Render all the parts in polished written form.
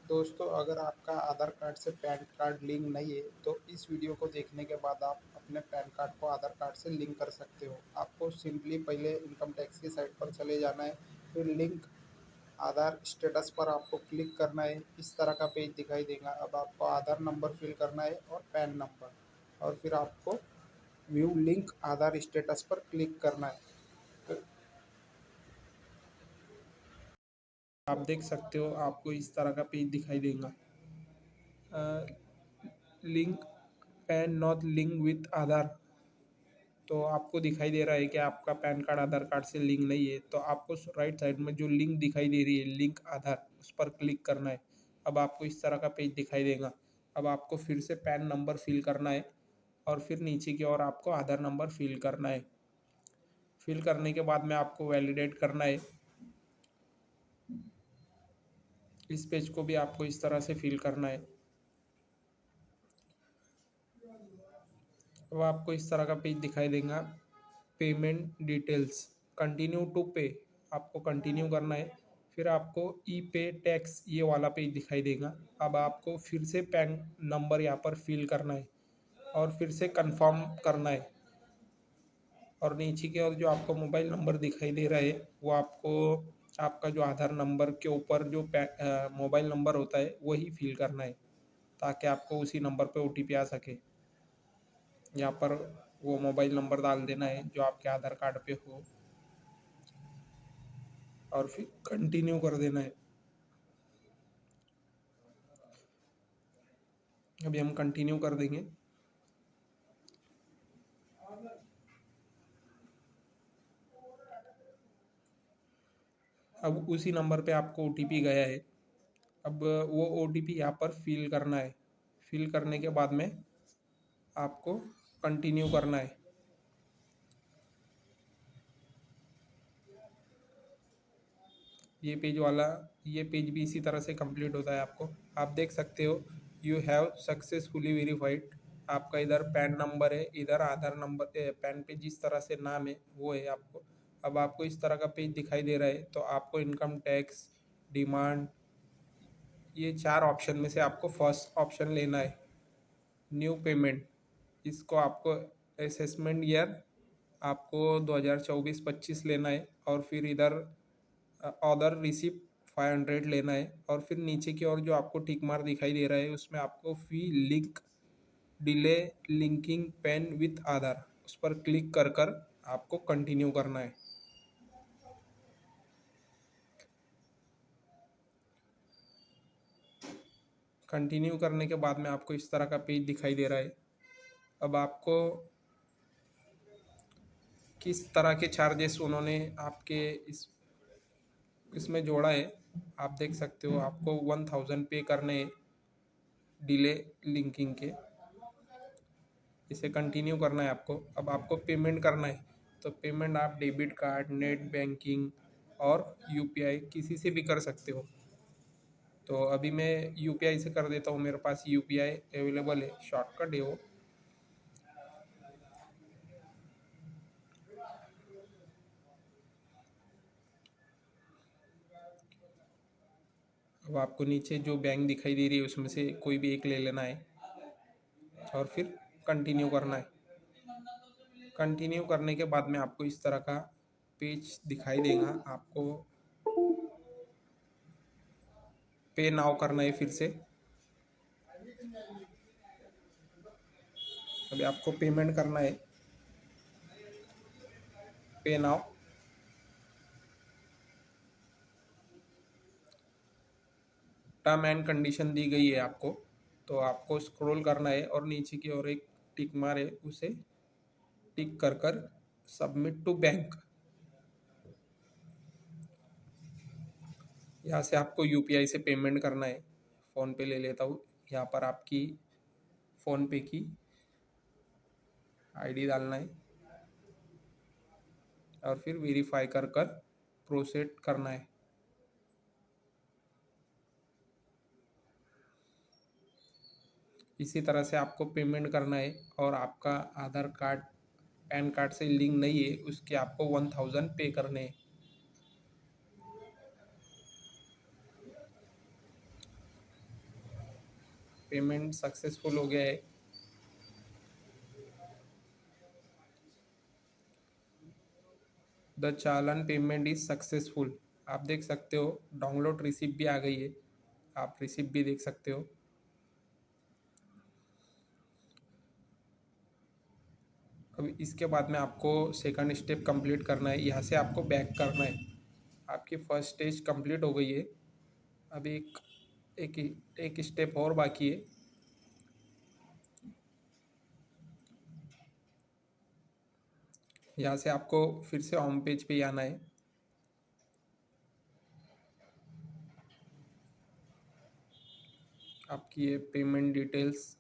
दोस्तों, अगर आपका आधार कार्ड से पैन कार्ड लिंक नहीं है, तो इस वीडियो को देखने के बाद आप अपने पैन कार्ड को आधार कार्ड से लिंक कर सकते हो। आपको सिंपली पहले इनकम टैक्स की साइट पर चले जाना है, फिर लिंक आधार स्टेटस पर आपको क्लिक करना है। इस तरह का पेज दिखाई देगा। अब आपको आधार नंबर फिल करना है और पैन नंबर, और फिर आपको व्यू लिंक आधार स्टेटस पर क्लिक करना है। तो आप देख सकते हो, आपको इस तरह का पेज दिखाई देगा। Link PAN not link with Aadhaar, तो आपको दिखाई दे रहा है कि आपका पैन कार्ड आधार कार्ड से लिंक नहीं है। तो आपको राइट साइड में जो लिंक दिखाई दे रही है, लिंक आधार, उस पर क्लिक करना है। अब आपको इस तरह का पेज दिखाई देगा। अब आपको फिर से पैन नंबर फिल करना है, और फिर नीचे की ओर आपको आधार नंबर फिल करना है। फिल करने के बाद में आपको वैलिडेट करना है। इस पेज को भी आपको इस तरह से फिल करना है। अब आपको इस तरह का पेज दिखाई देगा। पेमेंट डिटेल्स, कंटिन्यू टू पे, आपको कंटिन्यू करना है। फिर आपको ई पे टैक्स, ये वाला पेज दिखाई देगा। अब आपको फिर से पैन नंबर यहाँ पर फिल करना है और फिर से कंफर्म करना है। और नीचे की ओर जो आपको मोबाइल नंबर दिखाई दे रहा है, वो आपको आपका जो आधार नंबर के ऊपर जो मोबाइल नंबर होता है वही फिल करना है, ताकि आपको उसी नंबर पे ओटीपी आ सके। यहाँ पर वो मोबाइल नंबर डाल देना है जो आपके आधार कार्ड पे हो, और फिर कंटिन्यू कर देना है। अभी हम कंटिन्यू कर देंगे। अब उसी नंबर पे आपको ओटीपी गया है। अब वो ओटीपी यहाँ पर फिल करना है। फिल करने के बाद में आपको कंटिन्यू करना है। ये पेज भी इसी तरह से कंप्लीट होता है। आपको आप देख सकते हो, यू हैव सक्सेसफुली वेरीफाइड। आपका इधर पैन नंबर है, इधर आधार नंबर, पैन पे जिस तरह से नाम है वो है आपको। अब आपको इस तरह का पेज दिखाई दे रहा है। तो आपको इनकम टैक्स, डिमांड, ये चार ऑप्शन में से आपको फर्स्ट ऑप्शन लेना है, न्यू पेमेंट। इसको आपको असेसमेंट ईयर आपको 2024-25 लेना है, और फिर इधर अदर रिसिप्ट 500 लेना है। और फिर नीचे की ओर जो आपको टिक मार्क दिखाई दे रहा है, उसमें आपको fee link delay linking PAN with Aadhaar, उस पर क्लिक कर कर आपको कंटिन्यू करना है। कंटिन्यू करने के बाद में आपको इस तरह का पेज दिखाई दे रहा है। अब आपको किस तरह के चार्जेस उन्होंने आपके इसमें जोड़ा है, आप देख सकते हो। आपको 1000 पे करने हैं डिले लिंकिंग के। इसे कंटिन्यू करना है आपको। अब आपको पेमेंट करना है, तो पेमेंट आप डेबिट कार्ड, नेट बैंकिंग और यूपीआई किसी से भी कर सकते हो। तो अभी मैं यूपीआई से कर देता हूँ, मेरे पास यूपीआई अवेलेबल है, शॉर्टकट है वो। अब आपको नीचे जो बैंक दिखाई दे रही है उसमें से कोई भी एक ले लेना है, और फिर कंटिन्यू करना है। कंटिन्यू करने के बाद में आपको इस तरह का पेज दिखाई देगा। आपको पे नाउ करना है फिर से। अभी आपको पेमेंट करना है, पे नाउ। टर्म एंड कंडीशन दी गई है आपको, तो आपको स्क्रॉल करना है और नीचे की ओर एक टिक मार है, उसे टिक कर कर सबमिट टू बैंक। यहाँ से आपको यूपीआई से पेमेंट करना है। फ़ोन पे ले लेता हूँ। यहाँ पर आपकी फ़ोन पे की आईडी डालना है, और फिर वेरीफाई कर कर प्रोसीड करना है। इसी तरह से आपको पेमेंट करना है। और आपका आधार कार्ड पैन कार्ड से लिंक नहीं है, उसके आपको 1000 पे करने हैं। पेमेंट सक्सेसफुल हो गया है। The challan payment is successful. आप देख सकते हो डाउनलोड रिसिप्ट भी आ गई है, आप रिसिप्ट भी देख सकते हो। अब इसके बाद में आपको सेकंड स्टेप कंप्लीट करना है, यहाँ से आपको बैक करना है। आपकी फर्स्ट स्टेज कंप्लीट हो गई है, अभी एक एक स्टेप और बाकी है। यहाँ से आपको फिर से होम पेज पे आना है। आपकी ये पेमेंट डिटेल्स,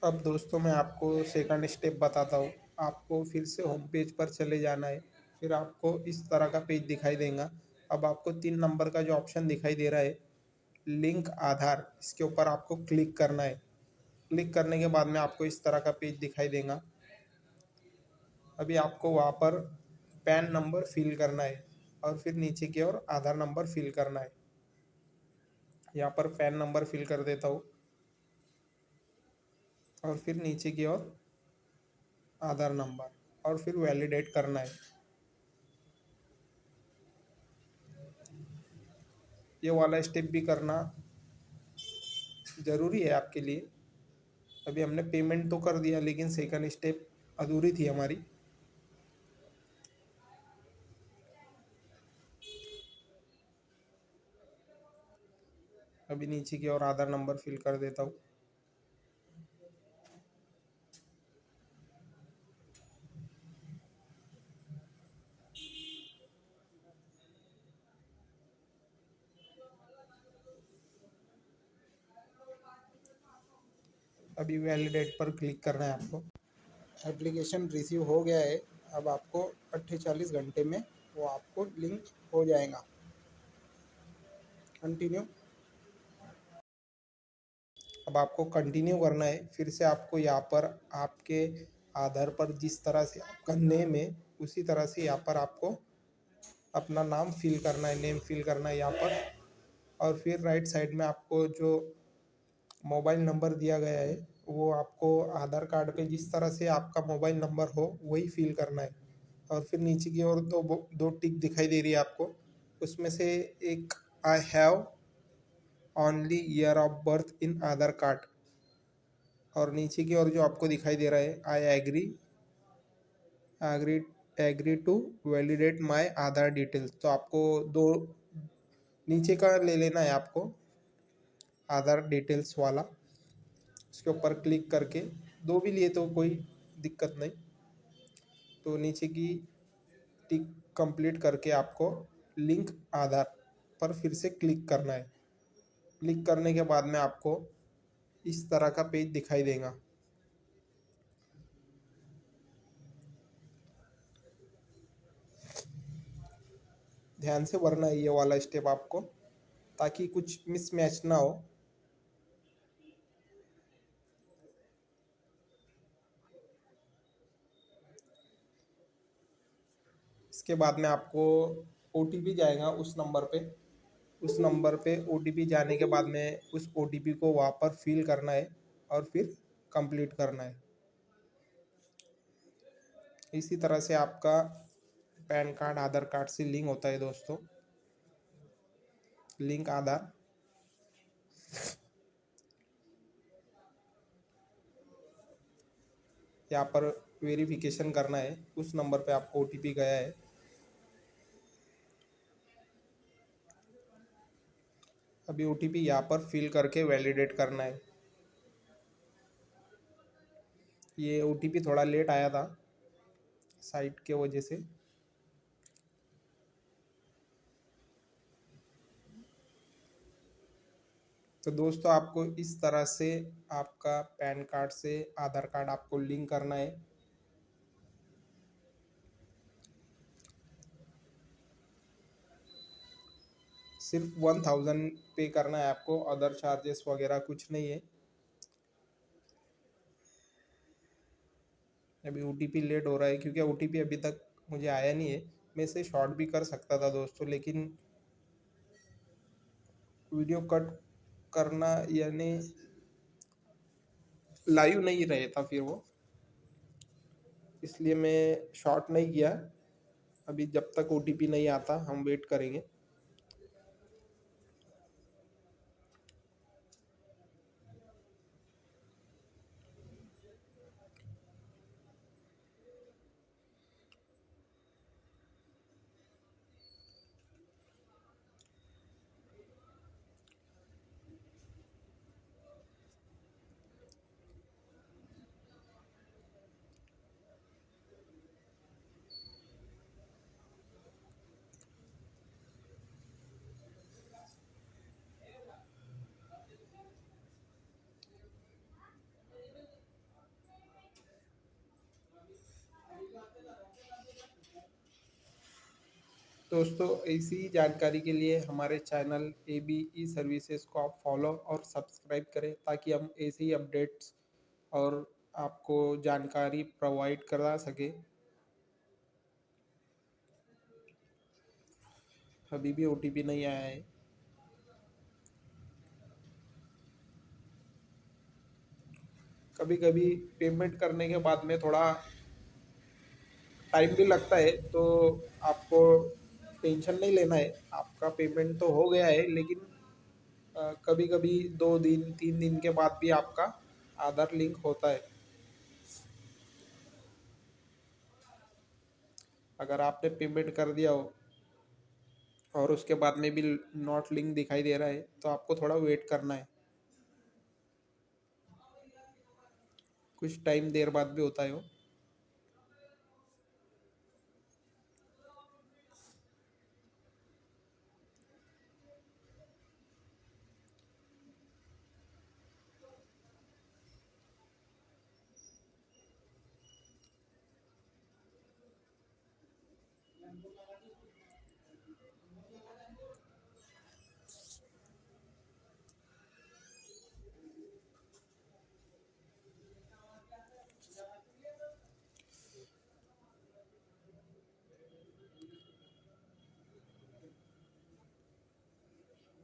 अब दोस्तों मैं आपको सेकंड स्टेप बताता हूँ। आपको फिर से होम पेज पर चले जाना है, फिर आपको इस तरह का पेज दिखाई देगा। अब आपको 3 नंबर का जो ऑप्शन दिखाई दे रहा है, लिंक आधार, इसके ऊपर आपको क्लिक करना है। क्लिक करने के बाद में आपको इस तरह का पेज दिखाई देगा। अभी आपको वहाँ पर पैन नंबर फिल करना है और फिर नीचे की ओर आधार नंबर फिल करना है। यहाँ पर पैन नंबर फिल कर देता हूँ और फिर नीचे की ओर आधार नंबर और फिर वैलिडेट करना है। ये वाला स्टेप भी करना ज़रूरी है आपके लिए। अभी हमने पेमेंट तो कर दिया, लेकिन सेकंड स्टेप अधूरी थी हमारी। अभी नीचे की ओर आधार नंबर फिल कर देता हूँ। अभी वैलिडेट पर क्लिक करना है आपको। एप्लीकेशन रिसीव हो गया है। अब आपको 48 घंटे में वो आपको लिंक हो जाएगा। कंटिन्यू। अब आपको कंटिन्यू करना है। फिर से आपको यहाँ पर आपके आधार पर जिस तरह से आपका नेम है, उसी तरह से यहाँ पर आपको अपना नाम फिल करना है, नेम फिल करना है यहाँ पर। और फिर राइट साइड में आपको जो मोबाइल नंबर दिया गया है, वो आपको आधार कार्ड पे जिस तरह से आपका मोबाइल नंबर हो वही फिल करना है। और फिर नीचे की ओर दो टिक दिखाई दे रही है आपको, उसमें से एक I have only year of birth in Aadhaar card, और नीचे की ओर जो आपको दिखाई दे रहा है I agree agree to validate my Aadhaar details. तो आपको दो नीचे का ले लेना है आपको, आधार डिटेल्स वाला। उसके ऊपर क्लिक करके दो भी लिए तो कोई दिक्कत नहीं। तो नीचे की टिक कंप्लीट करके आपको लिंक आधार पर फिर से क्लिक करना है। क्लिक करने के बाद में आपको इस तरह का पेज दिखाई देगा। ध्यान से भरना है ये वाला स्टेप आपको, ताकि कुछ मिसमैच ना हो। इसके बाद में आपको ओटीपी जाएगा उस नंबर पे ओटीपी जाने के बाद में उस ओटीपी को वहाँ पर फिल करना है और फिर कंप्लीट करना है। इसी तरह से आपका पैन कार्ड आधार कार्ड से लिंक होता है दोस्तों। लिंक आधार। यहाँ पर वेरिफिकेशन करना है, उस नंबर पे आपको ओटीपी गया है। अभी ओटीपी यहाँ पर फिल करके वैलिडेट करना है। ये ओटीपी थोड़ा लेट आया था साइट के वजह से। तो दोस्तों आपको इस तरह से आपका पैन कार्ड से आधार कार्ड आपको लिंक करना है। सिर्फ 1000 पे करना है आपको, अदर चार्जेस वगैरह कुछ नहीं है। अभी OTP लेट हो रहा है क्योंकि OTP अभी तक मुझे आया नहीं है। मैं इसे शॉर्ट भी कर सकता था दोस्तों, लेकिन वीडियो कट करना यानी लाइव नहीं रहे था फिर वो, इसलिए मैं शॉर्ट नहीं किया। अभी जब तक OTP नहीं आता हम वेट करेंगे। दोस्तों ऐसी जानकारी के लिए हमारे चैनल ABE सर्विसेज को आप फॉलो और सब्सक्राइब करें, ताकि हम ऐसे ही अपडेट्स और आपको जानकारी प्रोवाइड करा सके। अभी भी OTP नहीं आया है। कभी कभी पेमेंट करने के बाद में थोड़ा टाइम भी लगता है, तो आपको टेंशन नहीं लेना है। आपका पेमेंट तो हो गया है, लेकिन कभी कभी 2 दिन 3 दिन के बाद भी आपका आधार लिंक होता है। अगर आपने पेमेंट कर दिया हो और उसके बाद में भी नॉट लिंक दिखाई दे रहा है, तो आपको थोड़ा वेट करना है। कुछ टाइम देर बाद भी होता है वो।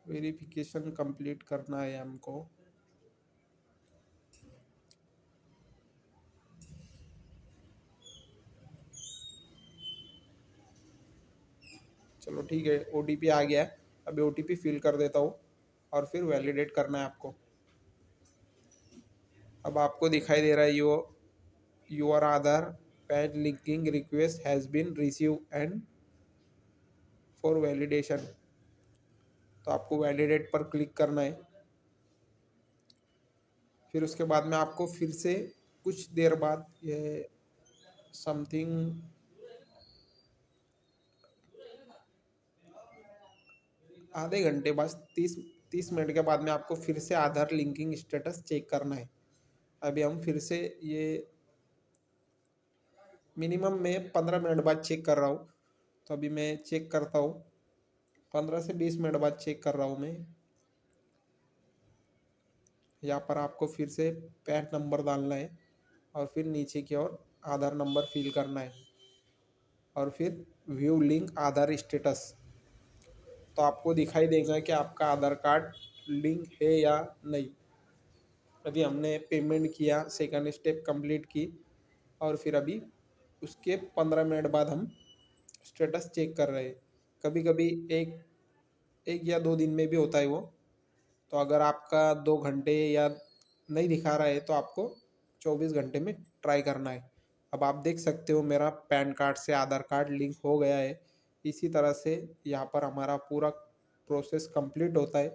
वेरिफिकेशन कंप्लीट करना है हमको। चलो ठीक है, OTP आ गया है। अभी OTP फिल कर देता हूँ और फिर वैलिडेट करना है आपको। अब आपको दिखाई दे रहा है your Aadhaar PAN linking request has been receive and for validation. तो आपको वैलिडेट पर क्लिक करना है। फिर उसके बाद में आपको फिर से कुछ देर बाद ये समथिंग आधे घंटे बस 30 मिनट के बाद में आपको फिर से आधार लिंकिंग स्टेटस चेक करना है। अभी हम फिर से ये मिनिमम मैं 15 मिनट बाद चेक कर रहा हूँ। तो अभी मैं चेक करता हूँ, 15 से 20 मिनट बाद चेक कर रहा हूँ मैं। यहाँ पर आपको फिर से पैन नंबर डालना है और फिर नीचे की ओर आधार नंबर फिल करना है और फिर व्यू लिंक आधार स्टेटस। तो आपको दिखाई देगा कि आपका आधार कार्ड लिंक है या नहीं। अभी हमने पेमेंट किया, सेकंड स्टेप कंप्लीट की, और फिर अभी उसके 15 मिनट बाद हम स्टेटस चेक कर रहे हैं। कभी कभी एक एक या 2 दिन में भी होता है वो। तो अगर आपका 2 घंटे या नहीं दिखा रहा है, तो आपको 24 घंटे में ट्राई करना है। अब आप देख सकते हो मेरा पैन कार्ड से आधार कार्ड लिंक हो गया है। इसी तरह से यहाँ पर हमारा पूरा प्रोसेस कंप्लीट होता है।